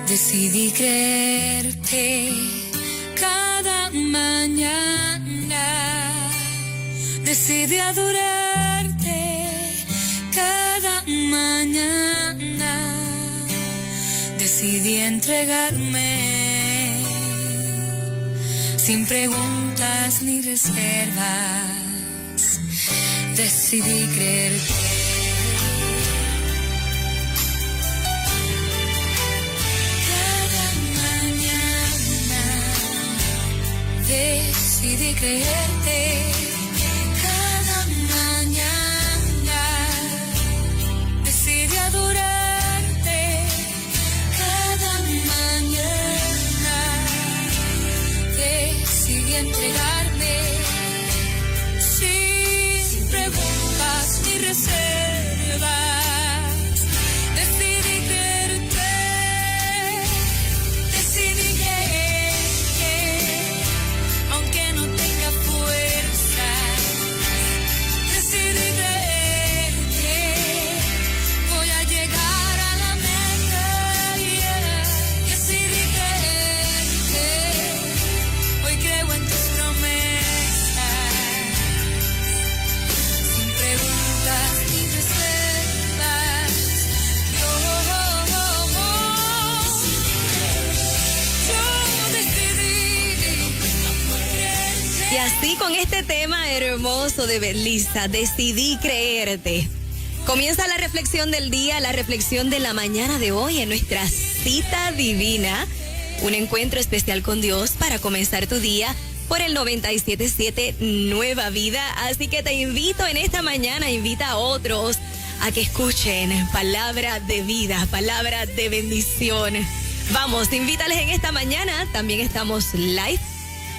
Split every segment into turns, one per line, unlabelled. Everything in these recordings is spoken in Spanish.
Decidí creerte cada mañana. Decidí adorarte cada mañana. Decidí entregarme sin preguntas ni reservas. Decidí creerte. Decidí creerte cada mañana. Decidí adorarte cada mañana. Decidí entregarme sin preguntas ni reservas. Decidí creerte. Decidí creerte. Aunque no tenga fuerza, decidí creerte. Voy a llegar a la meta, yeah. Decidí creerte. Hoy creo en tus promesas, sin preguntas ni reservas. Yo decidí.
Y así con este tema hermoso de Belisa, decidí creerte. Comienza la reflexión del día, la reflexión de la mañana de hoy en nuestra cita divina. Un encuentro especial con Dios para comenzar tu día por el 97.7 Nueva Vida. Así que te invito en esta mañana, invita a otros a que escuchen palabra de vida, palabra de bendición. Vamos, invítales en esta mañana. También estamos live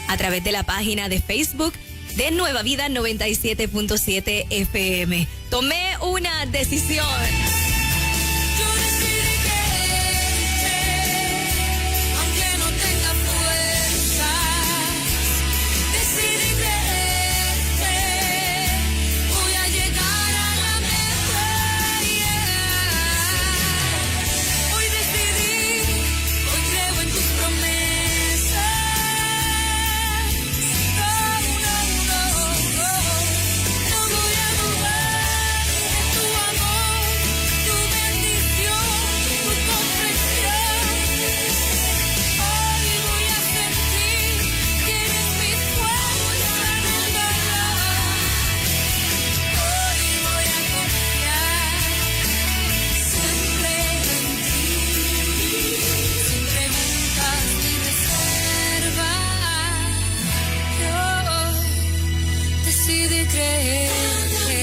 a través de la página de Facebook de Nueva Vida 97.7 FM. Tomé una decisión.
Yo decidí creerte, aunque no tenga fuerzas. Decidí creerte. Voy a llegar a la meta, yeah. Hoy decidí, hoy creo en tus promesas. No voy a dudar de tu amor, tu bendición, tu comprensión. Hoy voy a sentir que eres mi fuerza nunca. Hoy voy a confiar siempre en ti, sin preguntas ni reservas. Yo decidí creerte.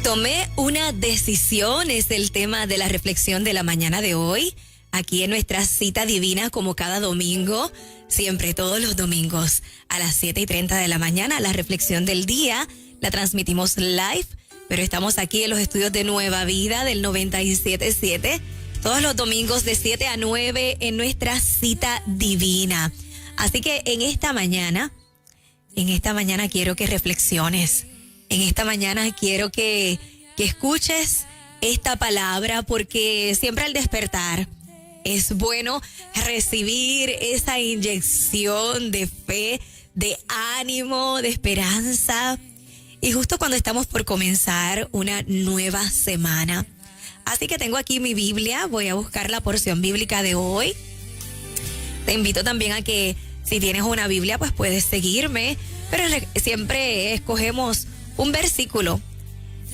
Tomé una decisión, es el tema de la reflexión de la mañana de hoy, aquí en nuestra cita divina, como cada domingo, siempre todos los domingos a las 7:30 de la mañana. La reflexión del día la transmitimos live, pero estamos aquí en los estudios de Nueva Vida del 97.7, todos los domingos de 7 a 9 en nuestra cita divina. Así que en esta mañana quiero que reflexiones. En esta mañana quiero que escuches esta palabra, porque siempre al despertar es bueno recibir esa inyección de fe, de ánimo, de esperanza. Y justo cuando estamos por comenzar una nueva semana. Así que tengo aquí mi Biblia, voy a buscar la porción bíblica de hoy. Te invito también a que si tienes una Biblia, pues puedes seguirme, pero siempre escogemos un versículo.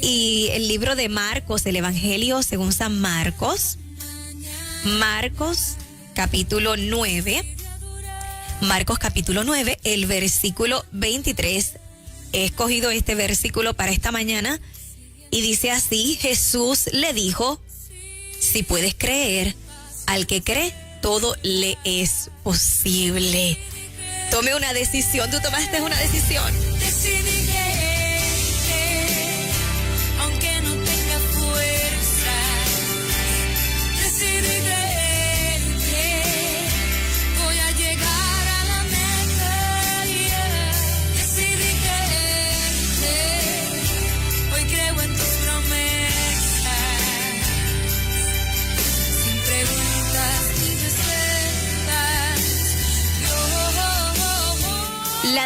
Y el libro de Marcos, el Evangelio según San Marcos, Marcos capítulo 9, el versículo 23. He escogido este versículo para esta mañana y dice así: Jesús le dijo, si puedes creer, al que cree, todo le es posible. Tome una decisión. Tú tomaste una decisión.
Decidí creerte, aunque no tenga fuerza. Decidí creerte, voy a llegar a la meta, yeah.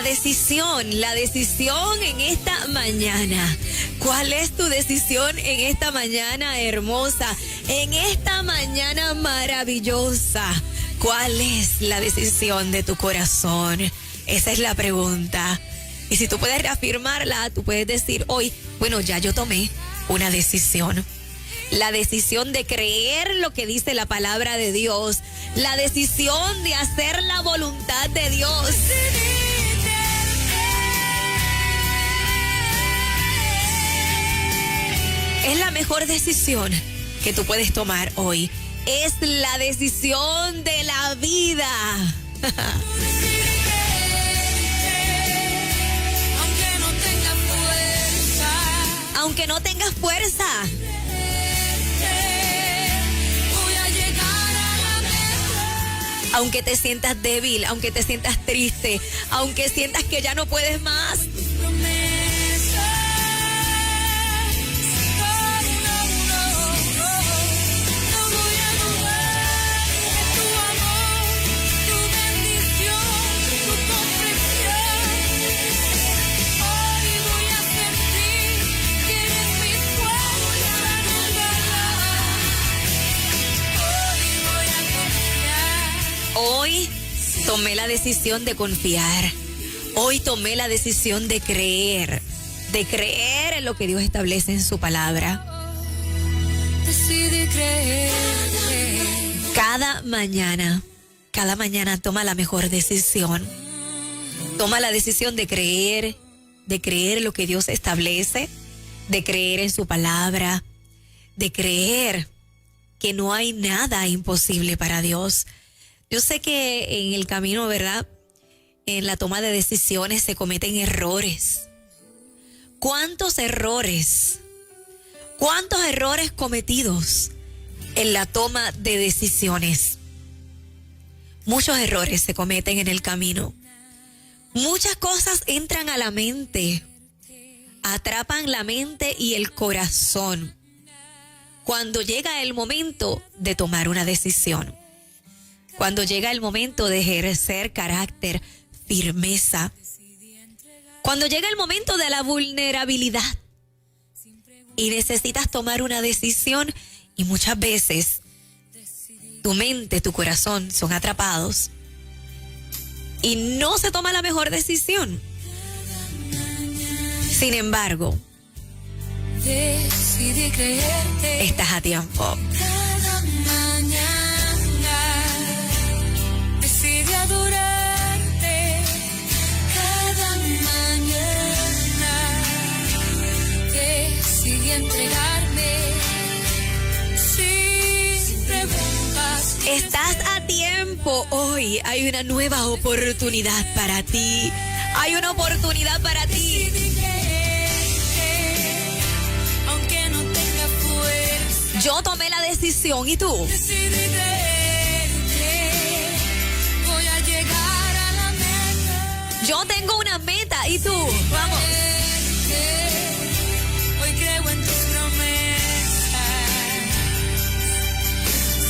la decisión en esta mañana. ¿Cuál es tu decisión en esta mañana hermosa? En esta mañana maravillosa. ¿Cuál es la decisión de tu corazón? Esa es la pregunta. Y si tú puedes reafirmarla, tú puedes decir hoy, bueno, ya yo tomé una decisión. La decisión de creer lo que dice la palabra de Dios. La decisión de hacer la voluntad de Dios. Es la mejor decisión que tú puedes tomar hoy. Es la decisión de la vida. Aunque no tengas fuerza. Aunque te sientas débil, aunque te sientas triste, aunque sientas que ya no puedes más. Hoy tomé la decisión de confiar. Hoy tomé la decisión de creer en lo que Dios establece en su palabra.
Decidí creer.
Cada mañana toma la mejor decisión. Toma la decisión de creer lo que Dios establece, de creer en su palabra, de creer que no hay nada imposible para Dios. Yo sé que en el camino, ¿verdad? En la toma de decisiones se cometen errores. ¿Cuántos errores cometidos en la toma de decisiones? Muchos errores se cometen en el camino. Muchas cosas entran a la mente, atrapan la mente y el corazón cuando llega el momento de tomar una decisión. Cuando llega el momento de ejercer carácter, firmeza. Cuando llega el momento de la vulnerabilidad y necesitas tomar una decisión y muchas veces tu mente, tu corazón son atrapados y no se toma la mejor decisión. Sin embargo,
Decidí creerte.
estás a tiempo.
Cada mañana decidí adorarte. Cada mañana decidí entregarme sin preguntas.
Estás a tiempo. Hoy hay una nueva oportunidad para ti. Hay una oportunidad para ti.
Decidí creerte, aunque no tenga fuerza.
Yo tomé la decisión, ¿y tú?
Decidí creerte, voy a llegar a la meta.
Yo tengo una meta, ¿y tú? Vamos.
Hoy creo en tus promesas,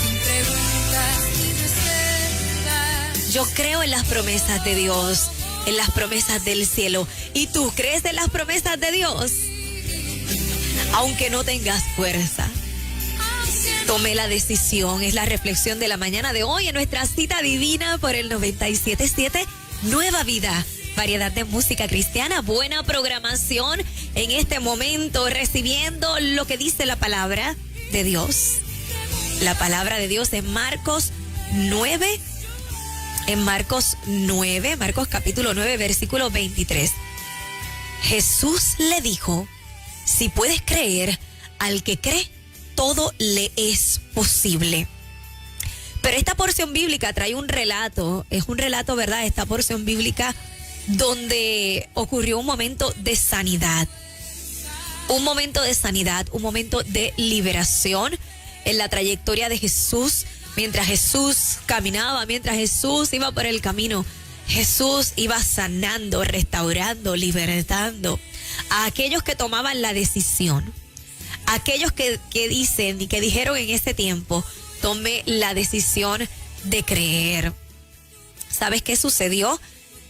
sin preguntas ni reservas.
Yo creo en las promesas de Dios, en las promesas del cielo. ¿Y tú crees en las promesas de Dios? Aunque no tengas fuerza. Tomé la decisión. Es la reflexión de la mañana de hoy en nuestra cita divina por el 97.7 Nueva Vida. Variedad de música cristiana, buena programación en este momento, recibiendo lo que dice la palabra de Dios. La palabra de Dios en Marcos 9, Marcos capítulo 9, versículo 23. Jesús le dijo, si puedes creer, al que cree, todo le es posible. Pero esta porción bíblica trae un relato, es un relato, ¿verdad? Esta porción bíblica donde ocurrió un momento de sanidad. Un momento de sanidad, un momento de liberación en la trayectoria de Jesús. Mientras Jesús caminaba, mientras Jesús iba por el camino, Jesús iba sanando, restaurando, libertando a aquellos que tomaban la decisión. Aquellos que dicen y que dijeron en ese tiempo, tomé la decisión de creer. ¿Sabes qué sucedió?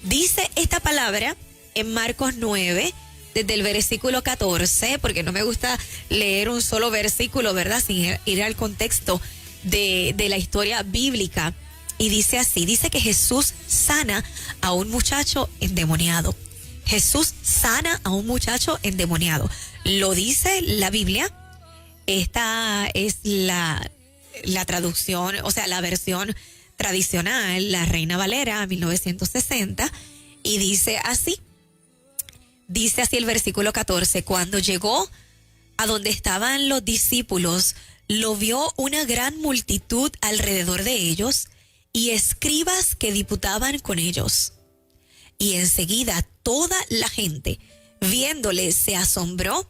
Dice esta palabra en Marcos 9, desde el versículo 14, porque no me gusta leer un solo versículo, ¿verdad? Sin ir al contexto de la historia bíblica. Y dice así, dice que Jesús sana a un muchacho endemoniado. Jesús sana a un muchacho endemoniado. Lo dice la Biblia. Esta es la traducción, o sea, la versión tradicional, la Reina Valera, 1960, y dice así el versículo 14, cuando llegó a donde estaban los discípulos, lo vio una gran multitud alrededor de ellos y escribas que diputaban con ellos. Y enseguida toda la gente, viéndole, se asombró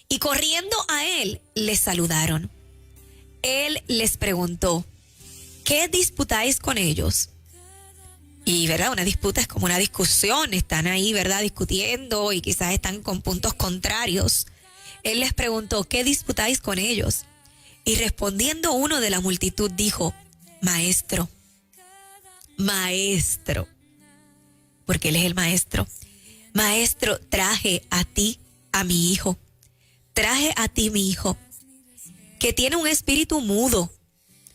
y corriendo a él, le saludaron. Él les preguntó, ¿qué disputáis con ellos? Y, ¿verdad? Una disputa es como una discusión, están ahí, ¿verdad? Discutiendo y quizás están con puntos contrarios. Él les preguntó, ¿qué disputáis con ellos? Y respondiendo uno de la multitud dijo, maestro, porque él es el maestro. Maestro, traje a ti a mi hijo, que tiene un espíritu mudo,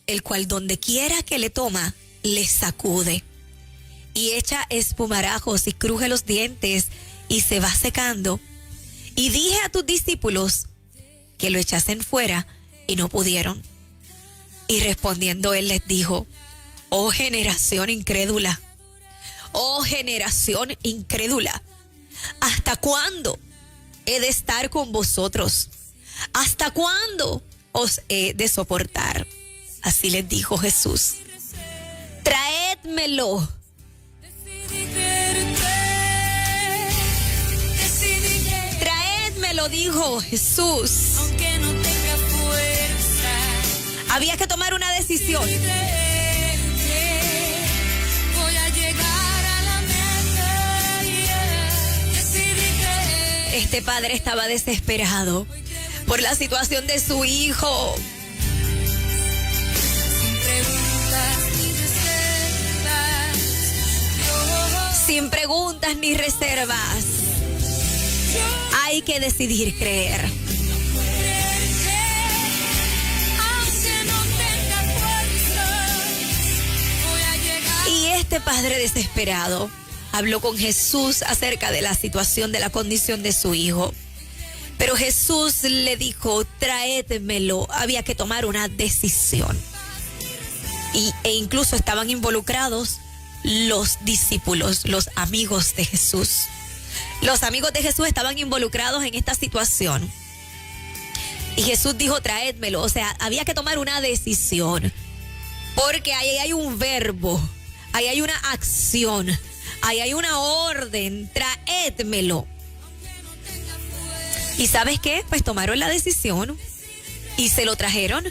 el cual donde quiera que le toma, le sacude y echa espumarajos y cruje los dientes y se va secando. Y dije a tus discípulos que lo echasen fuera y no pudieron. Y respondiendo él les dijo, oh generación incrédula, ¿hasta cuándo he de estar con vosotros? ¿Hasta cuándo os he de soportar? Así les dijo Jesús, traédmelo. Traédmelo, dijo Jesús.
Aunque no tenga fuerza,
Había que tomar una decisión.
voy a llegar a la meta. Decidí creer.
Este padre estaba desesperado por la situación de su hijo. Sin preguntas ni reservas, hay que decidir creer. Y este padre desesperado habló con Jesús acerca de la situación, de la condición de su hijo. Pero Jesús le dijo, traédmelo. Había que tomar una decisión. E incluso estaban involucrados los discípulos, los amigos de Jesús. Los amigos de Jesús estaban involucrados en esta situación. Y Jesús dijo, traédmelo. O sea, había que tomar una decisión. Porque ahí hay un verbo, ahí hay una acción, ahí hay una orden, traédmelo. ¿Y sabes qué? Pues tomaron la decisión y se lo trajeron.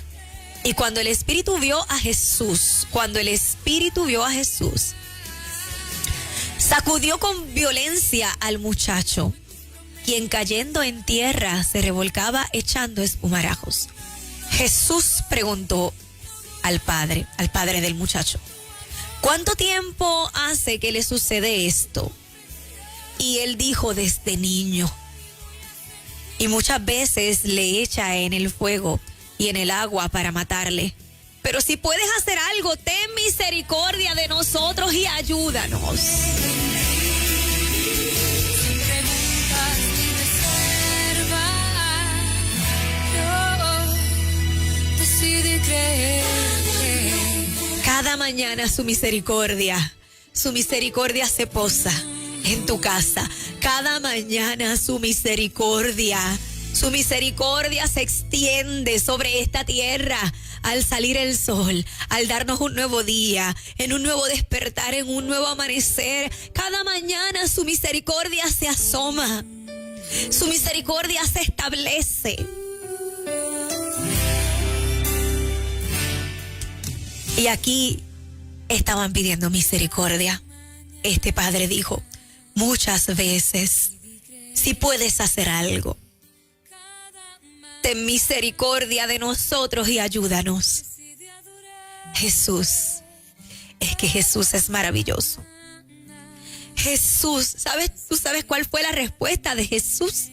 Y cuando el Espíritu vio a Jesús, sacudió con violencia al muchacho, quien cayendo en tierra se revolcaba echando espumarajos. Jesús preguntó al padre del muchacho, ¿cuánto tiempo hace que le sucede esto? Y él dijo, desde niño. Y muchas veces le echa en el fuego y en el agua para matarle. Pero si puedes hacer algo, ten misericordia de nosotros y ayúdanos. Cada mañana su misericordia se posa en tu casa. Cada mañana su misericordia se extiende sobre esta tierra al salir el sol, al darnos un nuevo día, en un nuevo despertar, en un nuevo amanecer. Cada mañana su misericordia se asoma, su misericordia se establece. Y aquí estaban pidiendo misericordia. Este padre dijo, muchas veces, si puedes hacer algo, ten misericordia de nosotros y ayúdanos. Jesús, es que Jesús es maravilloso. Jesús, ¿tú sabes cuál fue la respuesta de Jesús?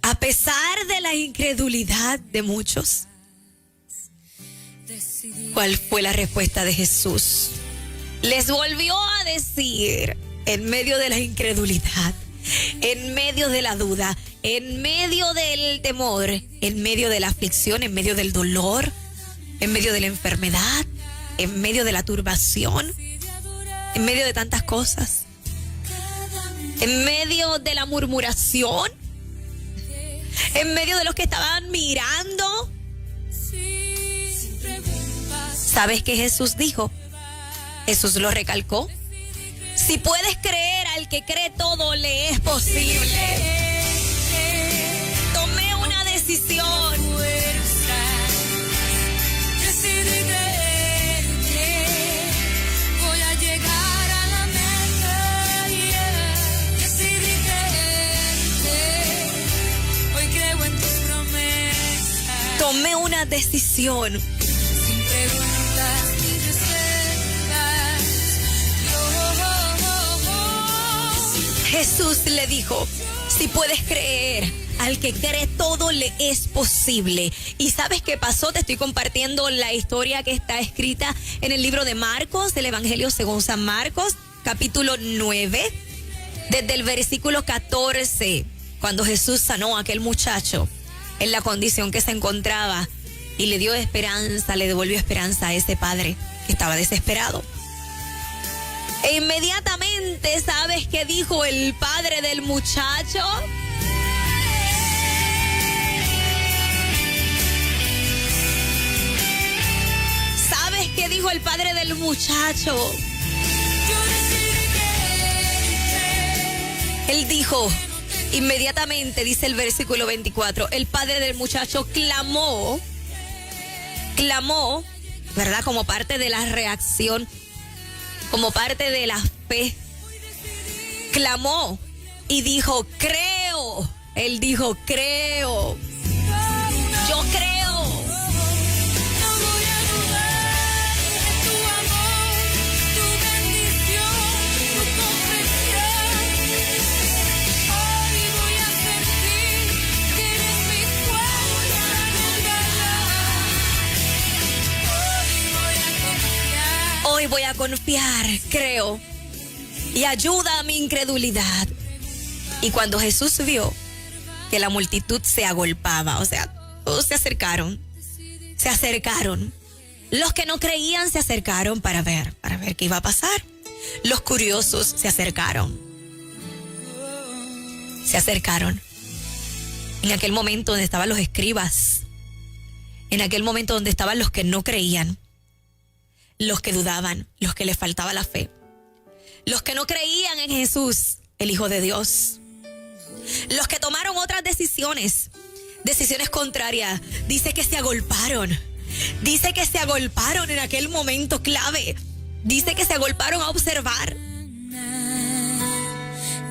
A pesar de la incredulidad de muchos, ¿cuál fue la respuesta de Jesús? Les volvió a decir, en medio de la incredulidad, en medio de la duda, en medio del temor, en medio de la aflicción, en medio del dolor, en medio de la enfermedad, en medio de la turbación, en medio de tantas cosas, en medio de la murmuración, en medio de los que estaban mirando. ¿Sabes qué Jesús dijo? Jesús lo recalcó. Si puedes creer, al que cree todo le es posible. Tomé una decisión.
Decidí creer que voy a llegar a la meta. Decidí creer que hoy creo en tus promesas.
Tomé una decisión.
Sin preguntas ni reservas.
Jesús le dijo, si puedes creer, al que cree todo le es posible. ¿Y sabes qué pasó? Te estoy compartiendo la historia que está escrita en el libro de Marcos, del Evangelio según San Marcos, capítulo 9, desde el versículo 14, cuando Jesús sanó a aquel muchacho en la condición que se encontraba y le dio esperanza, le devolvió esperanza a ese padre que estaba desesperado. E inmediatamente, ¿sabes qué dijo el padre del muchacho? ¿Sabes qué dijo el padre del muchacho? Él dijo, inmediatamente, dice el versículo 24, el padre del muchacho clamó, ¿verdad? Como parte de la reacción, como parte de la fe, clamó y dijo, creo. Él dijo, creo. Yo creo.
No voy a dudar de tu amor, tu bendición, tu confesión. Hoy voy a sentir que eres mi fuerza, mi verdad. Hoy voy a confiar.
Creo, y ayuda a mi incredulidad. Y cuando Jesús vio que la multitud se agolpaba, o sea, todos se acercaron. Los que no creían se acercaron para ver qué iba a pasar. Los curiosos se acercaron. En aquel momento donde estaban los escribas, en aquel momento donde estaban los que no creían, los que dudaban, los que les faltaba la fe, los que no creían en Jesús, el Hijo de Dios, los que tomaron otras decisiones contrarias. Dice que se agolparon en aquel momento clave. Dice que se agolparon a observar.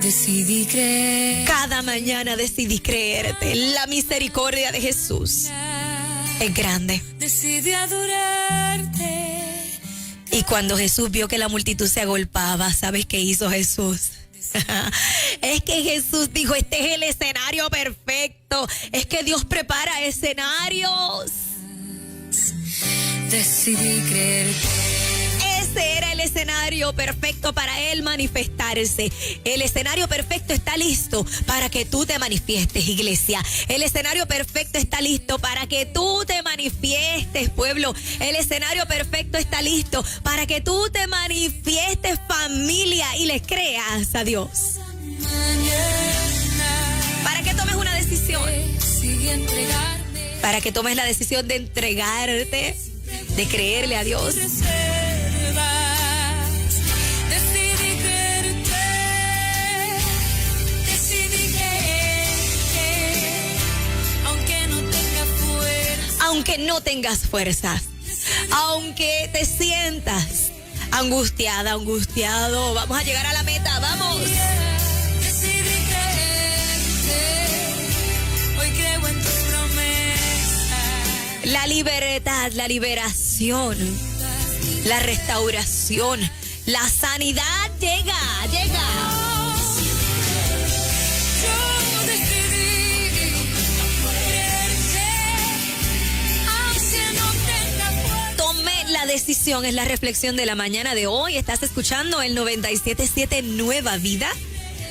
Decidí creer.
Cada mañana decidí creerte. La misericordia de Jesús es grande.
Decidí adorarte.
Y cuando Jesús vio que la multitud se agolpaba, ¿sabes qué hizo Jesús? Es que Jesús dijo, este es el escenario perfecto. Es que Dios prepara escenarios.
Decidí creer.
Ese era el escenario perfecto para Él manifestarse. El escenario perfecto está listo para que tú te manifiestes, iglesia. El escenario perfecto está listo para que tú te manifiestes, pueblo. El escenario perfecto está listo para que tú te manifiestes, familia, y le creas a Dios. Para que tomes una decisión. Para que tomes la decisión de entregarte, de creerle a Dios. Aunque no tengas fuerzas, aunque te sientas angustiada, angustiado, vamos a llegar a la meta, vamos. La libertad, la liberación, la restauración, la sanidad llega.
Yo decidí creerte, aunque no tenga fuerza.
Tomé la decisión, es la reflexión de la mañana de hoy. Estás escuchando el 97.7 Nueva Vida.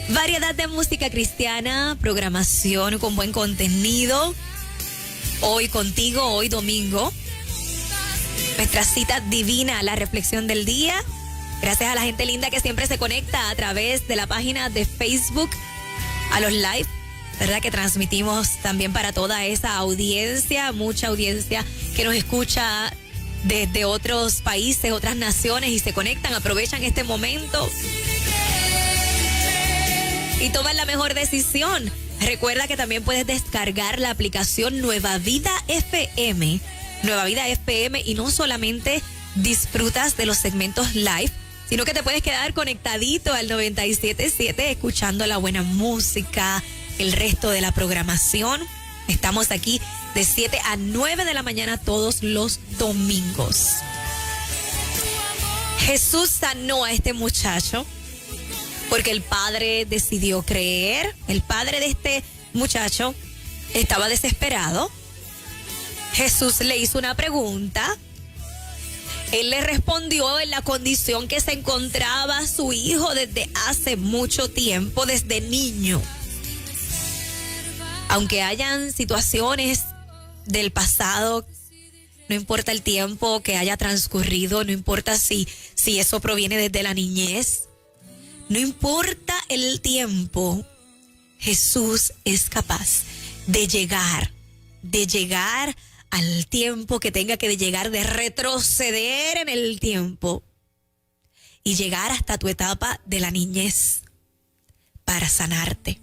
Variedad de música cristiana, programación con buen contenido. Hoy contigo, hoy domingo. Nuestra cita divina, la reflexión del día. Gracias a la gente linda que siempre se conecta a través de la página de Facebook, a los live, ¿verdad? Que transmitimos también para toda esa audiencia, mucha audiencia que nos escucha desde otros países, otras naciones y se conectan, aprovechan este momento y toman la mejor decisión. Recuerda que también puedes descargar la aplicación Nueva Vida FM. Nueva Vida FM, y no solamente disfrutas de los segmentos live, sino que te puedes quedar conectadito al 97.7 escuchando la buena música, el resto de la programación. Estamos aquí de 7 a 9 de la mañana todos los domingos. Jesús sanó a este muchacho porque el padre decidió creer. El padre de este muchacho estaba desesperado. Jesús le hizo una pregunta. Él le respondió en la condición que se encontraba su hijo desde hace mucho tiempo, desde niño. Aunque hayan situaciones del pasado, no importa el tiempo que haya transcurrido, no importa si eso proviene desde la niñez, no importa el tiempo, Jesús es capaz de llegar al tiempo que tenga que llegar, de retroceder en el tiempo y llegar hasta tu etapa de la niñez para sanarte.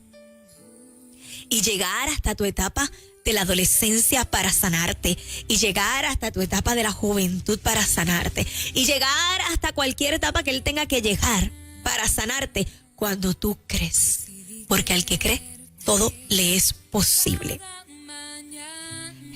Y llegar hasta tu etapa de la adolescencia para sanarte. Y llegar hasta tu etapa de la juventud para sanarte. Y llegar hasta cualquier etapa que Él tenga que llegar para sanarte cuando tú crees. Porque al que cree, todo le es posible.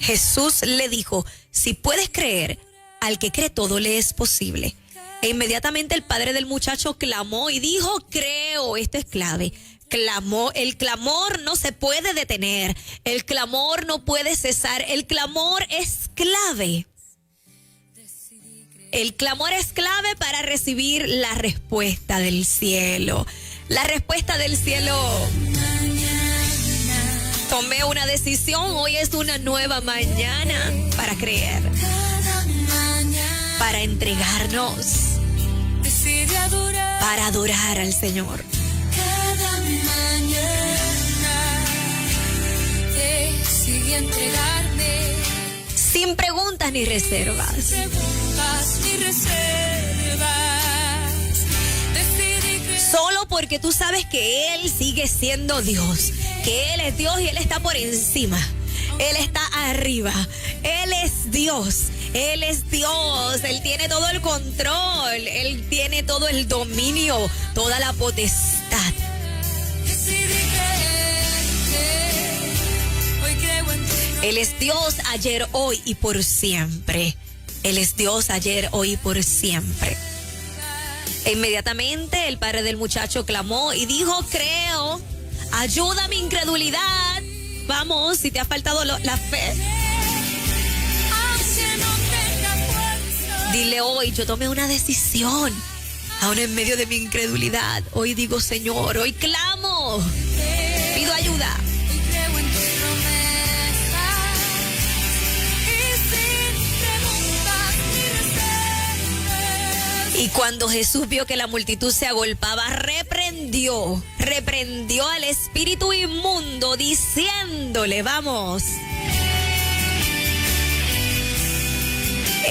Jesús le dijo, si puedes creer, al que cree todo le es posible. E inmediatamente el padre del muchacho clamó y dijo, creo. Esto es clave. Clamó. El clamor no se puede detener. El clamor no puede cesar. El clamor es clave. El clamor es clave para recibir la respuesta del cielo. La respuesta del cielo. Tomé una decisión, hoy es una nueva mañana para creer, para entregarnos, para adorar al Señor.
Cada mañana decidí entregarme.
Sin preguntas ni reservas.
Preguntas ni reservas. Decidí creer.
Solo porque tú sabes que Él sigue siendo Dios. Que Él es Dios y Él está por encima. Él está arriba. Él es Dios. Él es Dios. Él tiene todo el control. Él tiene todo el dominio, toda la potestad. Él es Dios ayer, hoy y por siempre. Él es Dios ayer, hoy y por siempre. E inmediatamente el padre del muchacho clamó y dijo, creo. Ayuda a mi incredulidad. Vamos, si te ha faltado la fe. Dile hoy, yo tomé una decisión. Aún en medio de mi incredulidad. Hoy digo, Señor, hoy clamo. Pido ayuda. Y cuando Jesús vio que la multitud se agolpaba, reprendió al espíritu inmundo, diciéndole, vamos,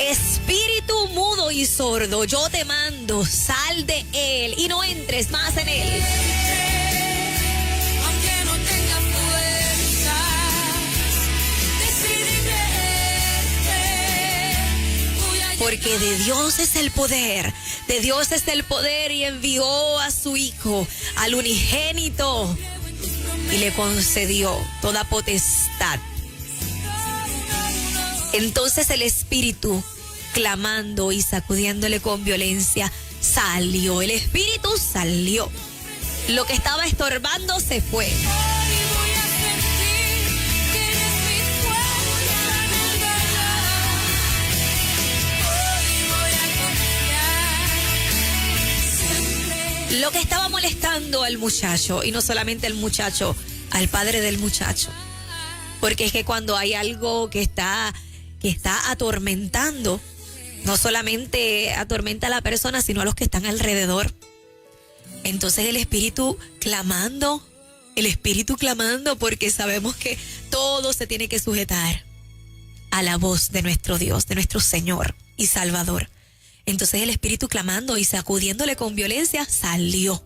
espíritu mudo y sordo, yo te mando, sal de él y no entres más en él.
Aunque no tenga fuerzas, decidí creerte.
Porque de Dios es el poder, de Dios es el poder, y envió a su Hijo, al unigénito, y le concedió toda potestad. Entonces el Espíritu, clamando y sacudiéndole con violencia, salió, el espíritu salió. Lo que estaba estorbando se fue.
Hoy voy a sentir que eres mi fuerza en verdad. Hoy voy a confiar siempre.
Lo que estaba molestando al muchacho, y no solamente al muchacho, al padre del muchacho. Porque es que cuando hay algo que está atormentando, no solamente atormenta a la persona, sino a los que están alrededor. Entonces el espíritu clamando, porque sabemos que todo se tiene que sujetar a la voz de nuestro Dios, de nuestro Señor y Salvador. Entonces el espíritu clamando y sacudiéndole con violencia salió.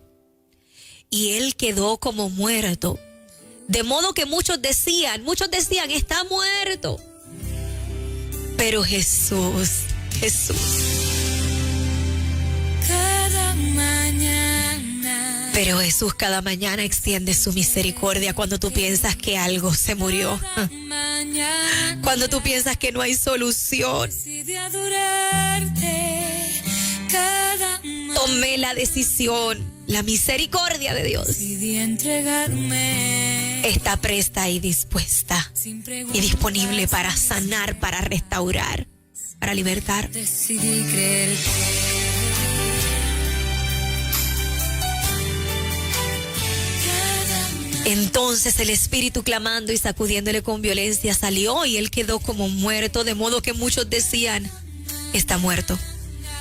Y él quedó como muerto. De modo que muchos decían, está muerto. Pero Jesús.
Cada mañana.
Pero Jesús cada mañana extiende su misericordia cuando tú piensas que algo se murió.
Mañana.
Cuando tú piensas que no hay solución.
Decidí adorarte. Cada mañana.
Tomé la decisión. La misericordia de Dios
Decidí entregarme.
está presta y dispuesta
Sin
y disponible para sanar, para restaurar, para libertar.
Decidí creerte.
Entonces el espíritu clamando y sacudiéndole con violencia salió y él quedó como muerto, de modo que muchos decían, está muerto.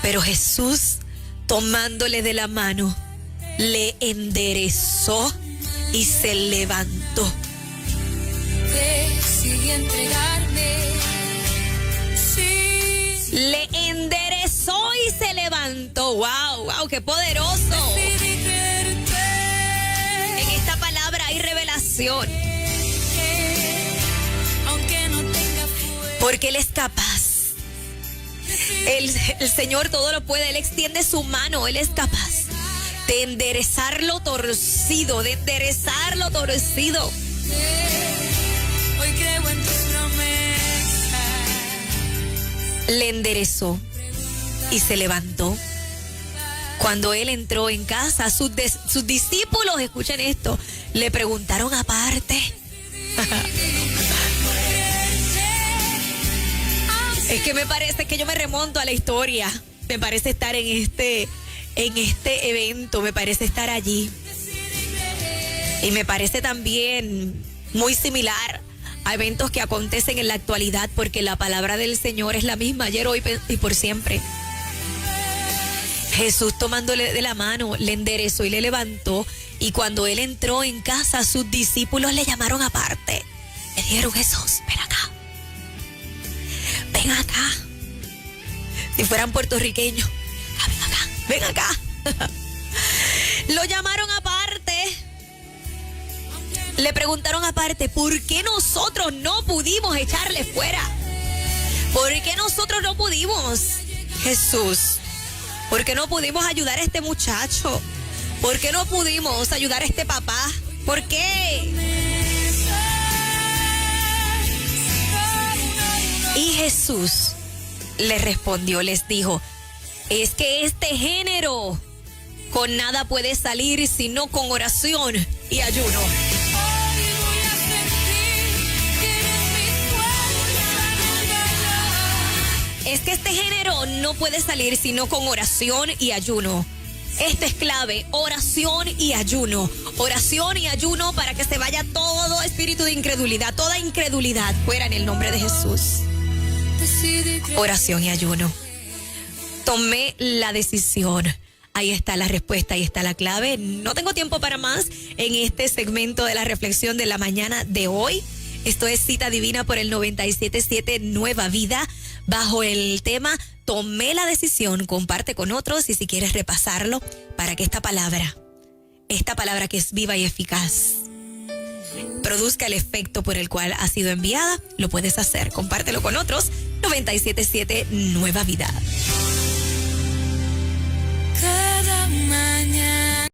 Pero Jesús, tomándole de la mano, le enderezó y se levantó.
Decidí entregarme. Sí.
Le enderezó y se levantó. ¡Wow! ¡Qué poderoso!
Decidí creerte.
En esta palabra hay revelación.
Aunque no tenga fuerza.
Porque Él es capaz. El Señor todo lo puede. Él extiende su mano. Él es capaz de enderezar lo torcido.
Hoy creo en tus promesas.
Le enderezó y se levantó. Cuando Él entró en casa, sus discípulos, escuchen esto, le preguntaron aparte. Es que me parece que yo me remonto a la historia. Me parece estar en este evento, me parece estar allí. Y me parece también muy similar a eventos que acontecen en la actualidad, porque la palabra del Señor es la misma ayer, hoy y por siempre. Jesús tomándole de la mano, le enderezó y le levantó. Y cuando Él entró en casa, sus discípulos le llamaron aparte. Le dijeron, Jesús, ven acá. Ven acá. Si fueran puertorriqueños, ven acá. Lo llamaron aparte. Le preguntaron aparte, ¿por qué nosotros no pudimos echarle fuera? ¿Por qué nosotros no pudimos? Jesús, ¿por qué no pudimos ayudar a este muchacho? ¿Por qué no pudimos ayudar a este papá? ¿Por qué? Y Jesús les respondió, les dijo, es que este género con nada puede salir sino con oración y ayuno. Es que este género no puede salir sino con oración y ayuno. Esto es clave, oración y ayuno. Oración y ayuno para que se vaya todo espíritu de incredulidad, toda incredulidad fuera en el nombre de Jesús. Oración y ayuno. Tomé la decisión. Ahí está la respuesta, ahí está la clave. No tengo tiempo para más en este segmento de la reflexión de la mañana de hoy. Esto es Cita Divina por el 97.7 Nueva Vida, bajo el tema Tomé la decisión. Comparte con otros y si quieres repasarlo para que esta palabra que es viva y eficaz, produzca el efecto por el cual ha sido enviada, lo puedes hacer. Compártelo con otros. 97.7 Nueva Vida.